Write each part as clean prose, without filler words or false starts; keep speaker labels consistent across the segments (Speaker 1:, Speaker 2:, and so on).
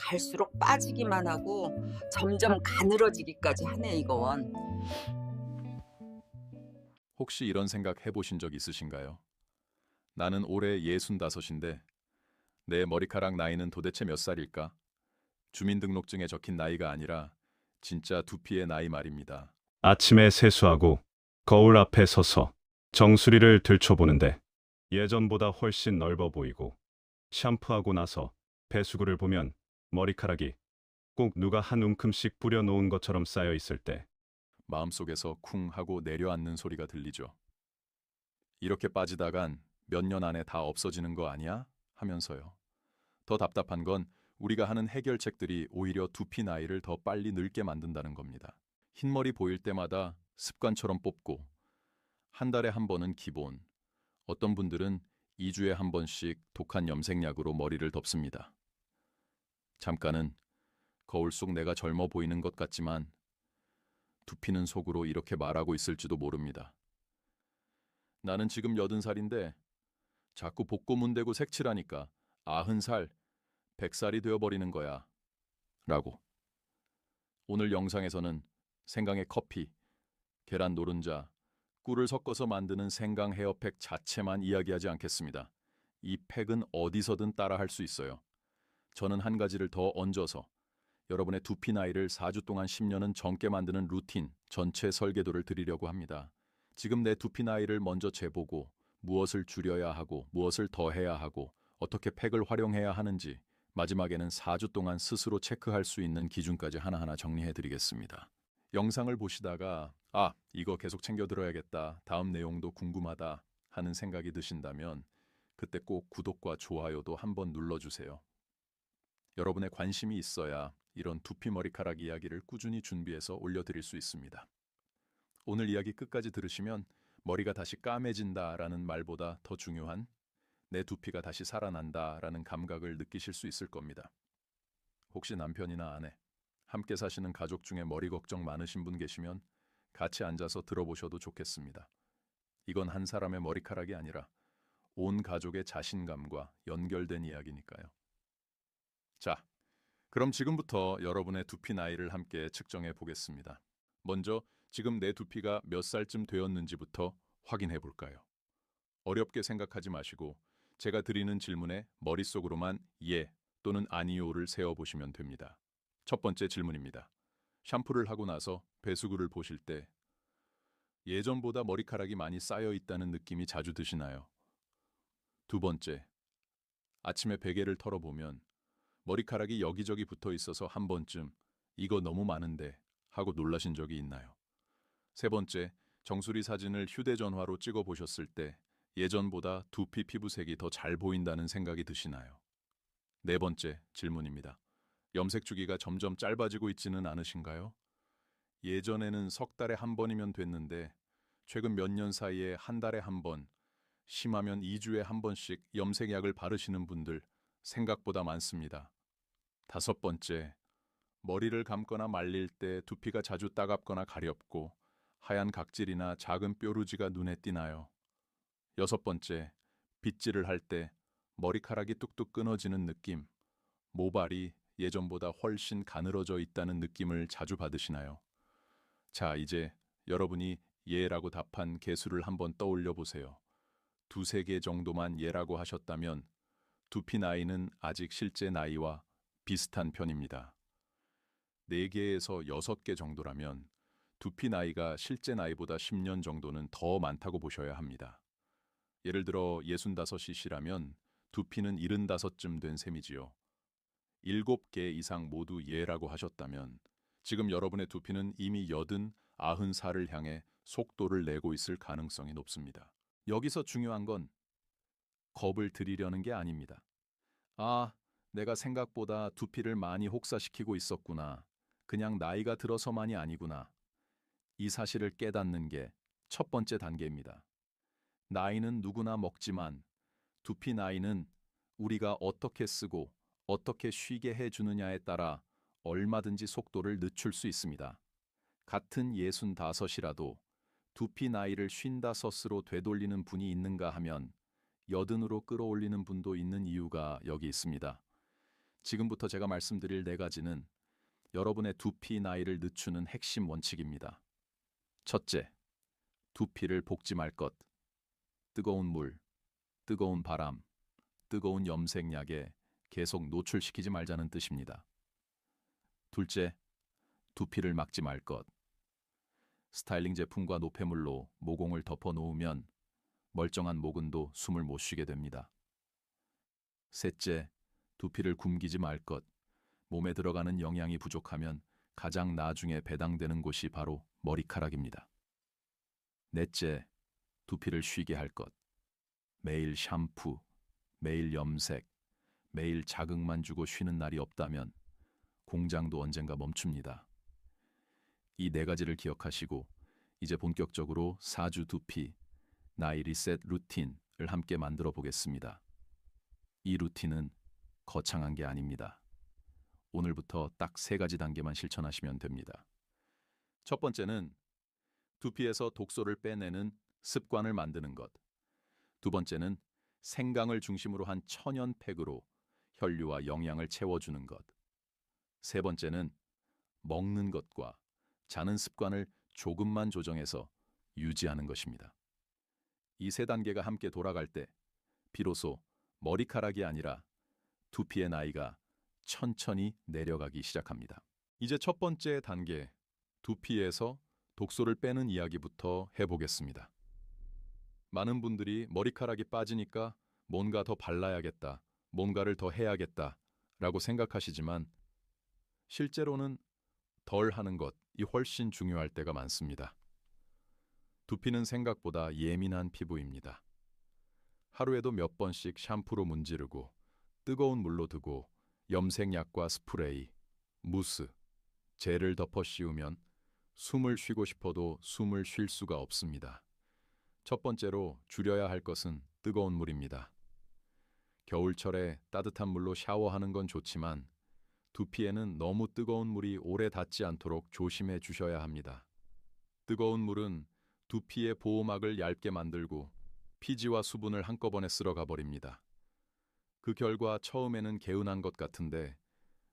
Speaker 1: 갈수록 빠지기만 하고 점점 가늘어지기까지 하네, 이건.
Speaker 2: 혹시 이런 생각 해보신 적 있으신가요? 나는 올해 65인데 내 머리카락 나이는 도대체 몇 살일까? 주민등록증에 적힌 나이가 아니라 진짜 두피의 나이 말입니다.
Speaker 3: 아침에 세수하고 거울 앞에 서서 정수리를 들춰보는데 예전보다 훨씬 넓어 보이고 샴푸하고 나서 배수구를 보면 머리카락이 꼭 누가 한 움큼씩 뿌려놓은 것처럼 쌓여 있을 때
Speaker 2: 마음속에서 쿵 하고 내려앉는 소리가 들리죠. 이렇게 빠지다간 몇 년 안에 다 없어지는 거 아니야? 하면서요. 더 답답한 건 우리가 하는 해결책들이 오히려 두피 나이를 더 빨리 늙게 만든다는 겁니다. 흰머리 보일 때마다 습관처럼 뽑고 한 달에 한 번은 기본, 어떤 분들은 2주에 한 번씩 독한 염색약으로 머리를 덮습니다. 잠깐은 거울 속 내가 젊어 보이는 것 같지만 두피는 속으로 이렇게 말하고 있을지도 모릅니다. 나는 지금 80살인데 자꾸 복고문 대고 색칠하니까 90살, 100살이 되어버리는 거야. 라고. 오늘 영상에서는 생강에 커피, 계란 노른자, 꿀을 섞어서 만드는 생강 헤어팩 자체만 이야기하지 않겠습니다. 이 팩은 어디서든 따라할 수 있어요. 저는 한 가지를 더 얹어서 여러분의 두피 나이를 4주 동안 10년은 젊게 만드는 루틴 전체 설계도를 드리려고 합니다. 지금 내 두피 나이를 먼저 재보고 무엇을 줄여야 하고 무엇을 더해야 하고 어떻게 팩을 활용해야 하는지 마지막에는 4주 동안 스스로 체크할 수 있는 기준까지 하나하나 정리해 드리겠습니다. 영상을 보시다가 이거 계속 챙겨 들어야겠다. 다음 내용도 궁금하다 하는 생각이 드신다면 그때 꼭 구독과 좋아요도 한번 눌러주세요. 여러분의 관심이 있어야 이런 두피 머리카락 이야기를 꾸준히 준비해서 올려드릴 수 있습니다. 오늘 이야기 끝까지 들으시면 머리가 다시 까매진다라는 말보다 더 중요한 내 두피가 다시 살아난다라는 감각을 느끼실 수 있을 겁니다. 혹시 남편이나 아내, 함께 사시는 가족 중에 머리 걱정 많으신 분 계시면 같이 앉아서 들어보셔도 좋겠습니다. 이건 한 사람의 머리카락이 아니라 온 가족의 자신감과 연결된 이야기니까요. 자, 그럼 지금부터 여러분의 두피 나이를 함께 측정해 보겠습니다. 먼저 지금 내 두피가 몇 살쯤 되었는지부터 확인해 볼까요? 어렵게 생각하지 마시고 제가 드리는 질문에 머릿속으로만 예 또는 아니요를 세어보시면 됩니다. 첫 번째 질문입니다. 샴푸를 하고 나서 배수구를 보실 때 예전보다 머리카락이 많이 쌓여 있다는 느낌이 자주 드시나요? 두 번째, 아침에 베개를 털어보면 머리카락이 여기저기 붙어 있어서 한 번쯤 이거 너무 많은데 하고 놀라신 적이 있나요? 세 번째, 정수리 사진을 휴대전화로 찍어 보셨을 때 예전보다 두피 피부색이 더 잘 보인다는 생각이 드시나요? 네 번째 질문입니다. 염색 주기가 점점 짧아지고 있지는 않으신가요? 예전에는 석 달에 한 번이면 됐는데 최근 몇 년 사이에 한 달에 한 번, 심하면 2주에 한 번씩 염색약을 바르시는 분들 생각보다 많습니다. 다섯 번째, 머리를 감거나 말릴 때 두피가 자주 따갑거나 가렵고 하얀 각질이나 작은 뾰루지가 눈에 띄나요? 여섯 번째, 빗질을 할 때 머리카락이 뚝뚝 끊어지는 느낌, 모발이 예전보다 훨씬 가늘어져 있다는 느낌을 자주 받으시나요? 자, 이제 여러분이 예라고 답한 개수를 한번 떠올려 보세요. 두세 개 정도만 예라고 하셨다면 두피 나이는 아직 실제 나이와 비슷한 편입니다. 4개에서 6개 정도라면 두피 나이가 실제 나이보다 10년 정도는 더 많다고 보셔야 합니다. 예를 들어 65이시라면 두피는 75쯤 된 셈이지요. 7개 이상 모두 예라고 하셨다면 지금 여러분의 두피는 이미 80, 90살을 향해 속도를 내고 있을 가능성이 높습니다. 여기서 중요한 건 겁을 들이려는 게 아닙니다. 내가 생각보다 두피를 많이 혹사시키고 있었구나. 그냥 나이가 들어서만이 아니구나. 이 사실을 깨닫는 게 첫 번째 단계입니다. 나이는 누구나 먹지만 두피 나이는 우리가 어떻게 쓰고 어떻게 쉬게 해주느냐에 따라 얼마든지 속도를 늦출 수 있습니다. 같은 65이라도 두피 나이를 55으로 되돌리는 분이 있는가 하면 80으로 끌어올리는 분도 있는 이유가 여기 있습니다. 지금부터 제가 말씀드릴 4가지는 여러분의 두피 나이를 늦추는 핵심 원칙입니다. 첫째, 두피를 볶지 말 것. 뜨거운 물, 뜨거운 바람, 뜨거운 염색약에 계속 노출시키지 말자는 뜻입니다. 둘째, 두피를 막지 말 것. 스타일링 제품과 노폐물로 모공을 덮어 놓으면 멀쩡한 모근도 숨을 못 쉬게 됩니다. 셋째, 두피를 굶기지 말 것. 몸에 들어가는 영양이 부족하면 가장 나중에 배당되는 곳이 바로 머리카락입니다. 넷째, 두피를 쉬게 할 것. 매일 샴푸, 매일 염색, 매일 자극만 주고 쉬는 날이 없다면 공장도 언젠가 멈춥니다. 이 4가지를 기억하시고 이제 본격적으로 4주 두피, 나이 리셋 루틴을 함께 만들어 보겠습니다. 이 루틴은 거창한 게 아닙니다. 오늘부터 딱 3가지 단계만 실천하시면 됩니다. 첫 번째는 두피에서 독소를 빼내는 습관을 만드는 것. 두 번째는 생강을 중심으로 한 천연팩으로 혈류와 영양을 채워주는 것. 세 번째는 먹는 것과 자는 습관을 조금만 조정해서 유지하는 것입니다. 이 3단계가 함께 돌아갈 때 비로소 머리카락이 아니라 두피의 나이가 천천히 내려가기 시작합니다. 이제 첫 번째 단계, 두피에서 독소를 빼는 이야기부터 해보겠습니다. 많은 분들이 머리카락이 빠지니까 뭔가 더 발라야겠다, 뭔가를 더 해야겠다 라고 생각하시지만 실제로는 덜 하는 것이 훨씬 중요할 때가 많습니다. 두피는 생각보다 예민한 피부입니다. 하루에도 몇 번씩 샴푸로 문지르고 뜨거운 물로 두고 염색약과 스프레이, 무스, 젤을 덮어 씌우면 숨을 쉬고 싶어도 숨을 쉴 수가 없습니다. 첫 번째로 줄여야 할 것은 뜨거운 물입니다. 겨울철에 따뜻한 물로 샤워하는 건 좋지만 두피에는 너무 뜨거운 물이 오래 닿지 않도록 조심해 주셔야 합니다. 뜨거운 물은 두피의 보호막을 얇게 만들고 피지와 수분을 한꺼번에 쓸어가 버립니다. 그 결과 처음에는 개운한 것 같은데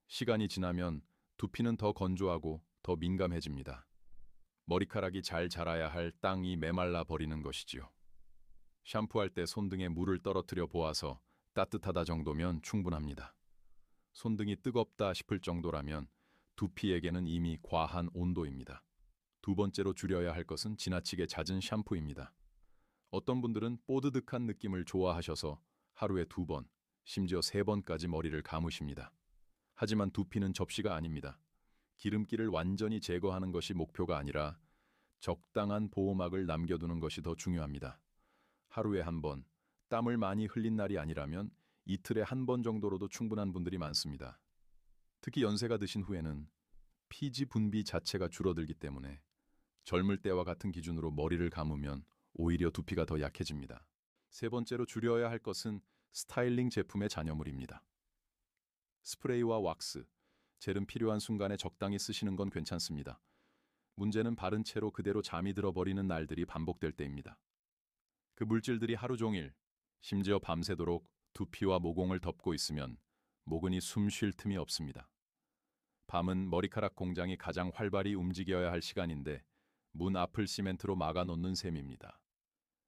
Speaker 2: 시간이 지나면 두피는 더 건조하고 더 민감해집니다. 머리카락이 잘 자라야 할 땅이 메말라 버리는 것이지요. 샴푸할 때 손등에 물을 떨어뜨려 보아서 따뜻하다 정도면 충분합니다. 손등이 뜨겁다 싶을 정도라면 두피에게는 이미 과한 온도입니다. 두 번째로 줄여야 할 것은 지나치게 잦은 샴푸입니다. 어떤 분들은 뽀드득한 느낌을 좋아하셔서 하루에 2번, 심지어 3번까지 머리를 감으십니다. 하지만 두피는 접시가 아닙니다. 기름기를 완전히 제거하는 것이 목표가 아니라 적당한 보호막을 남겨두는 것이 더 중요합니다. 하루에 1번, 땀을 많이 흘린 날이 아니라면 이틀에 1번 정도로도 충분한 분들이 많습니다. 특히 연세가 드신 후에는 피지 분비 자체가 줄어들기 때문에 젊을 때와 같은 기준으로 머리를 감으면 오히려 두피가 더 약해집니다. 세 번째로 줄여야 할 것은 스타일링 제품의 잔여물입니다. 스프레이와 왁스, 젤은 필요한 순간에 적당히 쓰시는 건 괜찮습니다. 문제는 바른 채로 그대로 잠이 들어버리는 날들이 반복될 때입니다. 그 물질들이 하루 종일, 심지어 밤새도록 두피와 모공을 덮고 있으면 모근이 숨 쉴 틈이 없습니다. 밤은 머리카락 공장이 가장 활발히 움직여야 할 시간인데 문 앞을 시멘트로 막아놓는 셈입니다.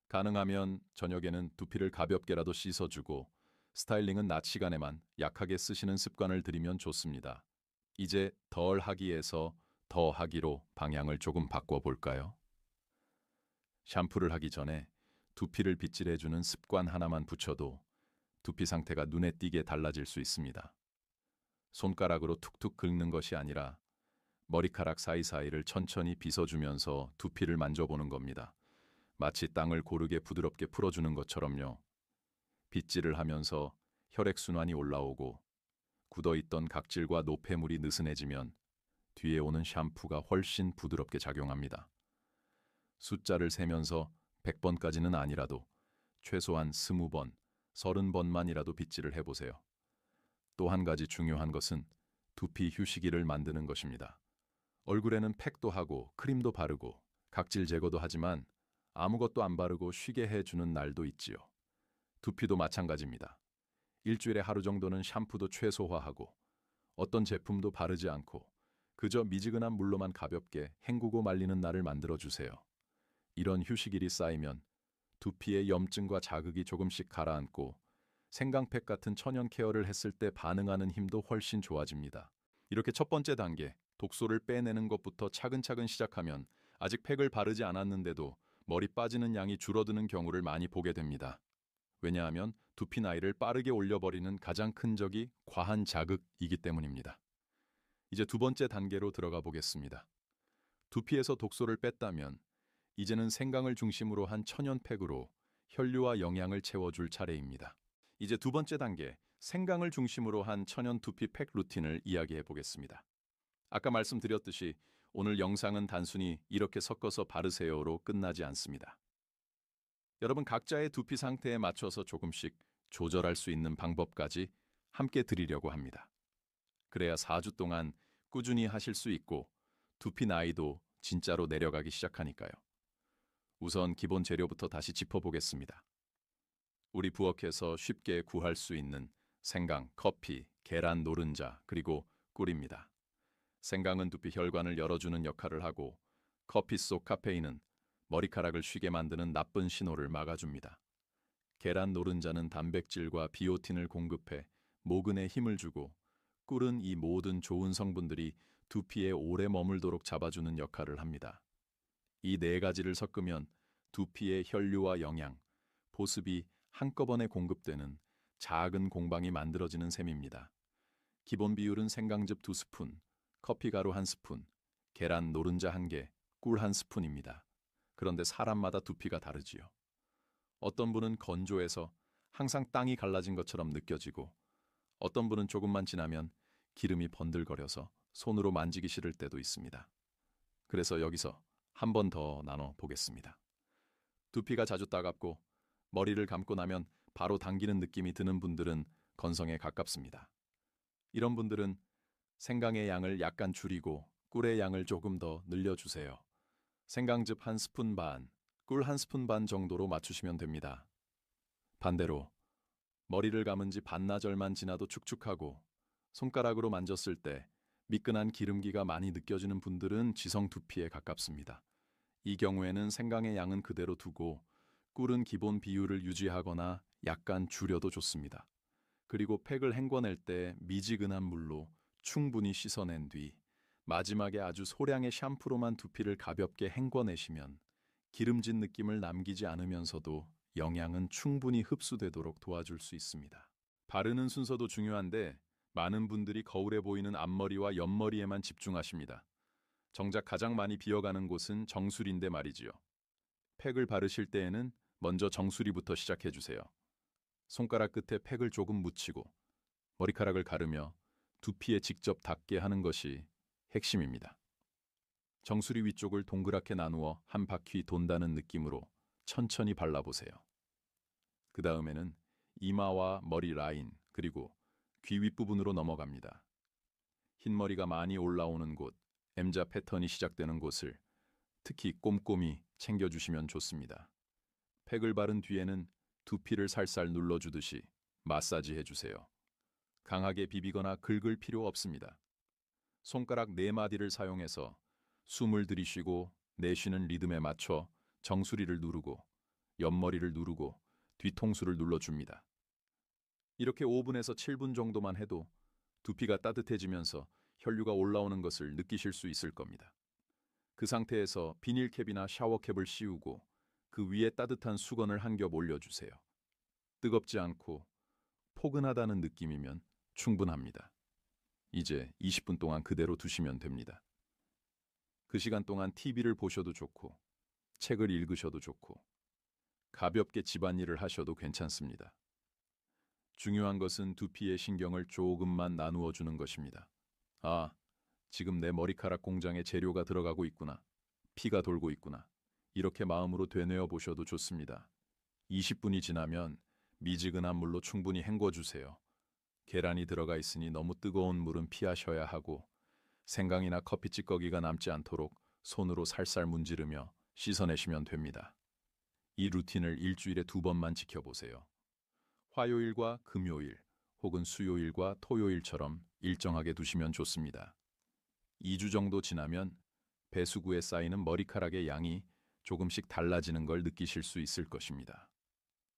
Speaker 2: 가능하면 저녁에는 두피를 가볍게라도 씻어주고 스타일링은 낮 시간에만 약하게 쓰시는 습관을 들이면 좋습니다. 이제 덜 하기에서 더 하기로 방향을 조금 바꿔볼까요? 샴푸를 하기 전에 두피를 빗질해주는 습관 하나만 붙여도 두피 상태가 눈에 띄게 달라질 수 있습니다. 손가락으로 툭툭 긁는 것이 아니라 머리카락 사이사이를 천천히 빗어주면서 두피를 만져보는 겁니다. 마치 땅을 고르게 부드럽게 풀어주는 것처럼요. 빗질을 하면서 혈액순환이 올라오고 굳어있던 각질과 노폐물이 느슨해지면 뒤에 오는 샴푸가 훨씬 부드럽게 작용합니다. 숫자를 세면서 100번까지는 아니라도 최소한 20번, 30번만이라도 빗질을 해보세요. 또 한 가지 중요한 것은 두피 휴식일을 만드는 것입니다. 얼굴에는 팩도 하고 크림도 바르고 각질 제거도 하지만 아무것도 안 바르고 쉬게 해주는 날도 있지요. 두피도 마찬가지입니다. 일주일에 하루 정도는 샴푸도 최소화하고 어떤 제품도 바르지 않고 그저 미지근한 물로만 가볍게 헹구고 말리는 날을 만들어주세요. 이런 휴식일이 쌓이면 두피의 염증과 자극이 조금씩 가라앉고 생강팩 같은 천연 케어를 했을 때 반응하는 힘도 훨씬 좋아집니다. 이렇게 첫 번째 단계, 독소를 빼내는 것부터 차근차근 시작하면 아직 팩을 바르지 않았는데도 머리 빠지는 양이 줄어드는 경우를 많이 보게 됩니다. 왜냐하면 두피 나이를 빠르게 올려버리는 가장 큰 적이 과한 자극이기 때문입니다. 이제 두 번째 단계로 들어가 보겠습니다. 두피에서 독소를 뺐다면 이제는 생강을 중심으로 한 천연팩으로 혈류와 영양을 채워줄 차례입니다. 이제 두 번째 단계, 생강을 중심으로 한 천연 두피팩 루틴을 이야기해 보겠습니다. 아까 말씀드렸듯이 오늘 영상은 단순히 이렇게 섞어서 바르세요로 끝나지 않습니다. 여러분 각자의 두피 상태에 맞춰서 조금씩 조절할 수 있는 방법까지 함께 드리려고 합니다. 그래야 4주 동안 꾸준히 하실 수 있고 두피 나이도 진짜로 내려가기 시작하니까요. 우선 기본 재료부터 다시 짚어보겠습니다. 우리 부엌에서 쉽게 구할 수 있는 생강, 커피, 계란 노른자, 그리고 꿀입니다. 생강은 두피 혈관을 열어주는 역할을 하고 커피 속 카페인은 머리카락을 쉬게 만드는 나쁜 신호를 막아줍니다. 계란 노른자는 단백질과 비오틴을 공급해 모근에 힘을 주고 꿀은 이 모든 좋은 성분들이 두피에 오래 머물도록 잡아주는 역할을 합니다. 이 네 가지를 섞으면 두피의 혈류와 영양, 보습이 한꺼번에 공급되는 작은 공방이 만들어지는 셈입니다. 기본 비율은 생강즙 2스푼, 커피가루 1스푼, 계란 노른자 1개, 꿀 1스푼입니다. 그런데 사람마다 두피가 다르지요. 어떤 분은 건조해서 항상 땅이 갈라진 것처럼 느껴지고 어떤 분은 조금만 지나면 기름이 번들거려서 손으로 만지기 싫을 때도 있습니다. 그래서 여기서 한 번 더 나눠 보겠습니다. 두피가 자주 따갑고 머리를 감고 나면 바로 당기는 느낌이 드는 분들은 건성에 가깝습니다. 이런 분들은 생강의 양을 약간 줄이고 꿀의 양을 조금 더 늘려주세요. 생강즙 1스푼 반, 꿀 1스푼 반 정도로 맞추시면 됩니다. 반대로 머리를 감은 지 반나절만 지나도 축축하고 손가락으로 만졌을 때 미끈한 기름기가 많이 느껴지는 분들은 지성 두피에 가깝습니다. 이 경우에는 생강의 양은 그대로 두고 꿀은 기본 비율을 유지하거나 약간 줄여도 좋습니다. 그리고 팩을 헹궈낼 때 미지근한 물로 충분히 씻어낸 뒤 마지막에 아주 소량의 샴푸로만 두피를 가볍게 헹궈내시면 기름진 느낌을 남기지 않으면서도 영양은 충분히 흡수되도록 도와줄 수 있습니다. 바르는 순서도 중요한데 많은 분들이 거울에 보이는 앞머리와 옆머리에만 집중하십니다. 정작 가장 많이 비어가는 곳은 정수리인데 말이지요. 팩을 바르실 때에는 먼저 정수리부터 시작해주세요. 손가락 끝에 팩을 조금 묻히고 머리카락을 가르며 두피에 직접 닿게 하는 것이 핵심입니다. 정수리 위쪽을 동그랗게 나누어 한 바퀴 돈다는 느낌으로 천천히 발라보세요. 그 다음에는 이마와 머리 라인 그리고 귀 윗부분으로 넘어갑니다. 흰머리가 많이 올라오는 곳, M자 패턴이 시작되는 곳을 특히 꼼꼼히 챙겨주시면 좋습니다. 팩을 바른 뒤에는 두피를 살살 눌러주듯이 마사지 해주세요. 강하게 비비거나 긁을 필요 없습니다. 손가락 4마디를 사용해서 숨을 들이쉬고 내쉬는 리듬에 맞춰 정수리를 누르고 옆머리를 누르고 뒤통수를 눌러줍니다. 이렇게 5분에서 7분 정도만 해도 두피가 따뜻해지면서 혈류가 올라오는 것을 느끼실 수 있을 겁니다. 그 상태에서 비닐캡이나 샤워캡을 씌우고 그 위에 따뜻한 수건을 한 겹 올려주세요. 뜨겁지 않고 포근하다는 느낌이면 충분합니다. 이제 20분 동안 그대로 두시면 됩니다. 그 시간 동안 TV를 보셔도 좋고 책을 읽으셔도 좋고 가볍게 집안일을 하셔도 괜찮습니다. 중요한 것은 두피의 신경을 조금만 나누어 주는 것입니다. 아, 지금 내 머리카락 공장에 재료가 들어가고 있구나. 피가 돌고 있구나. 이렇게 마음으로 되뇌어 보셔도 좋습니다. 20분이 지나면 미지근한 물로 충분히 헹궈주세요. 계란이 들어가 있으니 너무 뜨거운 물은 피하셔야 하고 생강이나 커피 찌꺼기가 남지 않도록 손으로 살살 문지르며 씻어내시면 됩니다. 이 루틴을 일주일에 2번만 지켜보세요. 화요일과 금요일 혹은 수요일과 토요일처럼 일정하게 두시면 좋습니다. 2주 정도 지나면 배수구에 쌓이는 머리카락의 양이 조금씩 달라지는 걸 느끼실 수 있을 것입니다.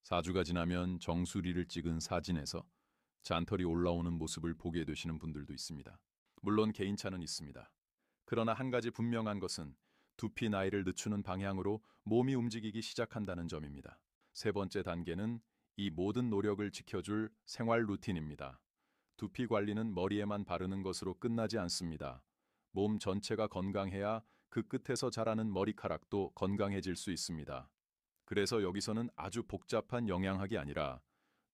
Speaker 2: 4주가 지나면 정수리를 찍은 사진에서 잔털이 올라오는 모습을 보게 되시는 분들도 있습니다. 물론 개인차는 있습니다. 그러나 한 가지 분명한 것은 두피 나이를 늦추는 방향으로 몸이 움직이기 시작한다는 점입니다. 세 번째 단계는 이 모든 노력을 지켜줄 생활 루틴입니다. 두피 관리는 머리에만 바르는 것으로 끝나지 않습니다. 몸 전체가 건강해야 그 끝에서 자라는 머리카락도 건강해질 수 있습니다. 그래서 여기서는 아주 복잡한 영양학이 아니라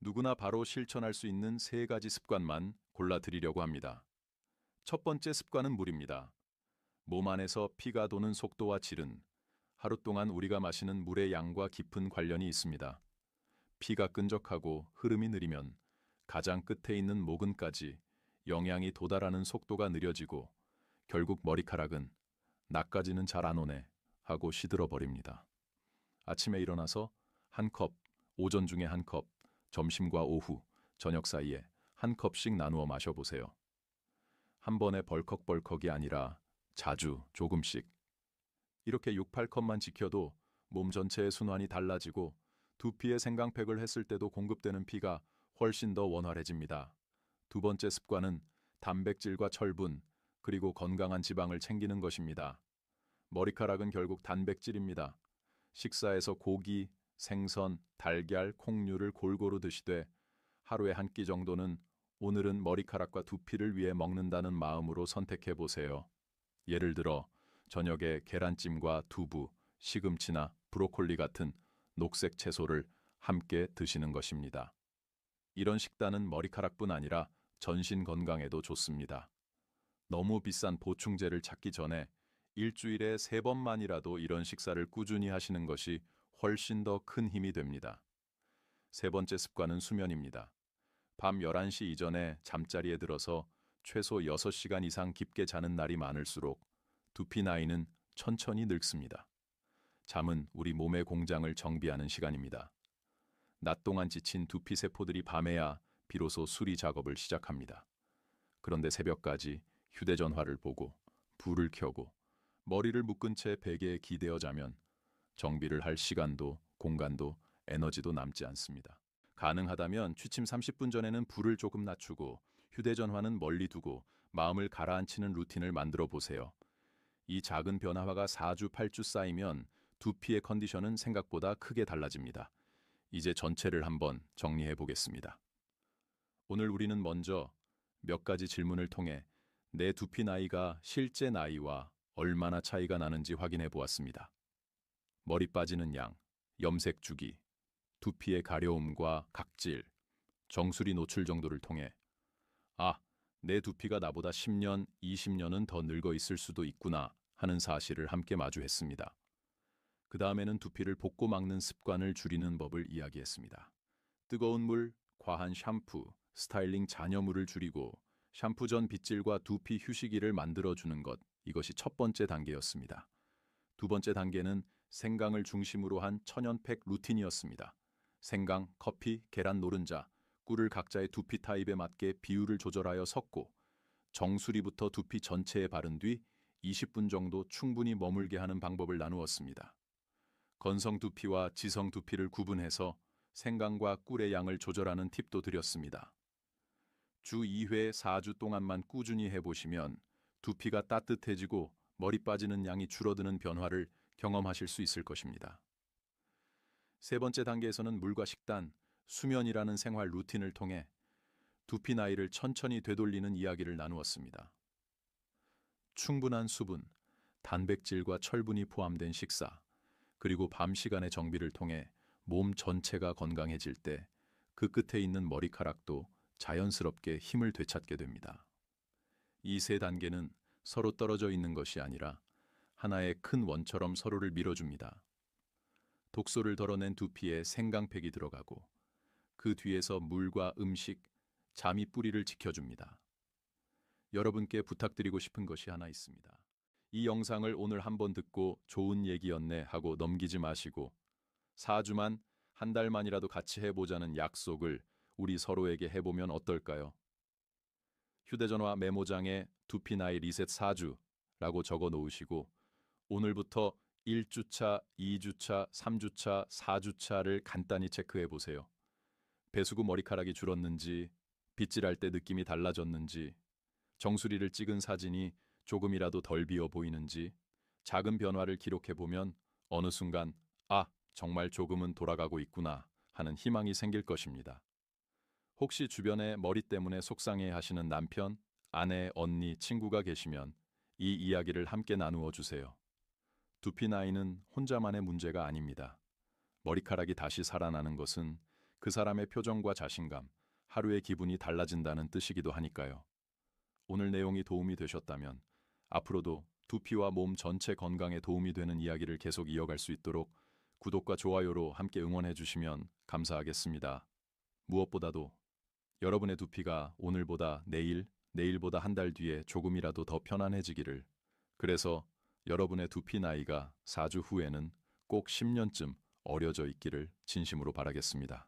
Speaker 2: 누구나 바로 실천할 수 있는 3가지 습관만 골라드리려고 합니다. 첫 번째 습관은 물입니다. 몸 안에서 피가 도는 속도와 질은 하루 동안 우리가 마시는 물의 양과 깊은 관련이 있습니다. 피가 끈적하고 흐름이 느리면 가장 끝에 있는 모근까지 영양이 도달하는 속도가 느려지고 결국 머리카락은 나까지는 잘 안 오네 하고 시들어버립니다. 아침에 일어나서 한 컵, 오전 중에 한 컵, 점심과 오후, 저녁 사이에 한 컵씩 나누어 마셔보세요. 한 번에 벌컥벌컥이 아니라 자주 조금씩. 이렇게 6, 8컵만 지켜도 몸 전체의 순환이 달라지고 두피에 생강팩을 했을 때도 공급되는 피가 훨씬 더 원활해집니다. 두 번째 습관은 단백질과 철분, 그리고 건강한 지방을 챙기는 것입니다. 머리카락은 결국 단백질입니다. 식사에서 고기, 생선, 달걀, 콩류를 골고루 드시되 하루에 한 끼 정도는 오늘은 머리카락과 두피를 위해 먹는다는 마음으로 선택해 보세요. 예를 들어 저녁에 계란찜과 두부, 시금치나 브로콜리 같은 녹색 채소를 함께 드시는 것입니다. 이런 식단은 머리카락뿐 아니라 전신 건강에도 좋습니다. 너무 비싼 보충제를 찾기 전에 일주일에 3번만이라도 이런 식사를 꾸준히 하시는 것이 훨씬 더 큰 힘이 됩니다. 세 번째 습관은 수면입니다. 밤 11시 이전에 잠자리에 들어서 최소 6시간 이상 깊게 자는 날이 많을수록 두피 나이는 천천히 늙습니다. 잠은 우리 몸의 공장을 정비하는 시간입니다. 낮 동안 지친 두피 세포들이 밤에야 비로소 수리 작업을 시작합니다. 그런데 새벽까지 휴대전화를 보고 불을 켜고 머리를 묶은 채 베개에 기대어 자면 정비를 할 시간도 공간도 에너지도 남지 않습니다. 가능하다면 취침 30분 전에는 불을 조금 낮추고 휴대전화는 멀리 두고 마음을 가라앉히는 루틴을 만들어 보세요. 이 작은 변화가 4주, 8주 쌓이면 두피의 컨디션은 생각보다 크게 달라집니다. 이제 전체를 한번 정리해 보겠습니다. 오늘 우리는 먼저 몇 가지 질문을 통해 내 두피 나이가 실제 나이와 얼마나 차이가 나는지 확인해 보았습니다. 머리 빠지는 양, 염색 주기, 두피의 가려움과 각질, 정수리 노출 정도를 통해 내 두피가 나보다 10년, 20년은 더 늙어 있을 수도 있구나 하는 사실을 함께 마주했습니다. 그 다음에는 두피를 볶고 막는 습관을 줄이는 법을 이야기했습니다. 뜨거운 물, 과한 샴푸, 스타일링 잔여물을 줄이고 샴푸 전 빗질과 두피 휴식일을 만들어주는 것, 이것이 첫 번째 단계였습니다. 두 번째 단계는 생강을 중심으로 한 천연팩 루틴이었습니다. 생강, 커피, 계란 노른자, 꿀을 각자의 두피 타입에 맞게 비율을 조절하여 섞고 정수리부터 두피 전체에 바른 뒤 20분 정도 충분히 머물게 하는 방법을 나누었습니다. 건성 두피와 지성 두피를 구분해서 생강과 꿀의 양을 조절하는 팁도 드렸습니다. 주 2회 4주 동안만 꾸준히 해보시면 두피가 따뜻해지고 머리 빠지는 양이 줄어드는 변화를 경험하실 수 있을 것입니다. 세 번째 단계에서는 물과 식단, 수면이라는 생활 루틴을 통해 두피 나이를 천천히 되돌리는 이야기를 나누었습니다. 충분한 수분, 단백질과 철분이 포함된 식사, 그리고 밤 시간의 정비를 통해 몸 전체가 건강해질 때 그 끝에 있는 머리카락도 자연스럽게 힘을 되찾게 됩니다. 이 세 단계는 서로 떨어져 있는 것이 아니라 하나의 큰 원처럼 서로를 밀어줍니다. 독소를 덜어낸 두피에 생강팩이 들어가고 그 뒤에서 물과 음식, 잠이 뿌리를 지켜줍니다. 여러분께 부탁드리고 싶은 것이 하나 있습니다. 이 영상을 오늘 한번 듣고 좋은 얘기였네 하고 넘기지 마시고 4주만 한 달만이라도 같이 해보자는 약속을 우리 서로에게 해보면 어떨까요? 휴대전화 메모장에 두피 나이 리셋 4주라고 적어 놓으시고 오늘부터 1주차, 2주차, 3주차, 4주차를 간단히 체크해 보세요. 배수구 머리카락이 줄었는지, 빗질할 때 느낌이 달라졌는지, 정수리를 찍은 사진이 조금이라도 덜 비어 보이는지, 작은 변화를 기록해 보면 어느 순간 아, 정말 조금은 돌아가고 있구나 하는 희망이 생길 것입니다. 혹시 주변에 머리 때문에 속상해 하시는 남편, 아내, 언니, 친구가 계시면 이 이야기를 함께 나누어 주세요. 두피 나이는 혼자만의 문제가 아닙니다. 머리카락이 다시 살아나는 것은 그 사람의 표정과 자신감, 하루의 기분이 달라진다는 뜻이기도 하니까요. 오늘 내용이 도움이 되셨다면 앞으로도 두피와 몸 전체 건강에 도움이 되는 이야기를 계속 이어갈 수 있도록 구독과 좋아요로 함께 응원해 주시면 감사하겠습니다. 무엇보다도 여러분의 두피가 오늘보다 내일, 내일보다 한 달 뒤에 조금이라도 더 편안해지기를. 그래서 여러분의 두피 나이가 4주 후에는 꼭 10년쯤 어려져 있기를 진심으로 바라겠습니다.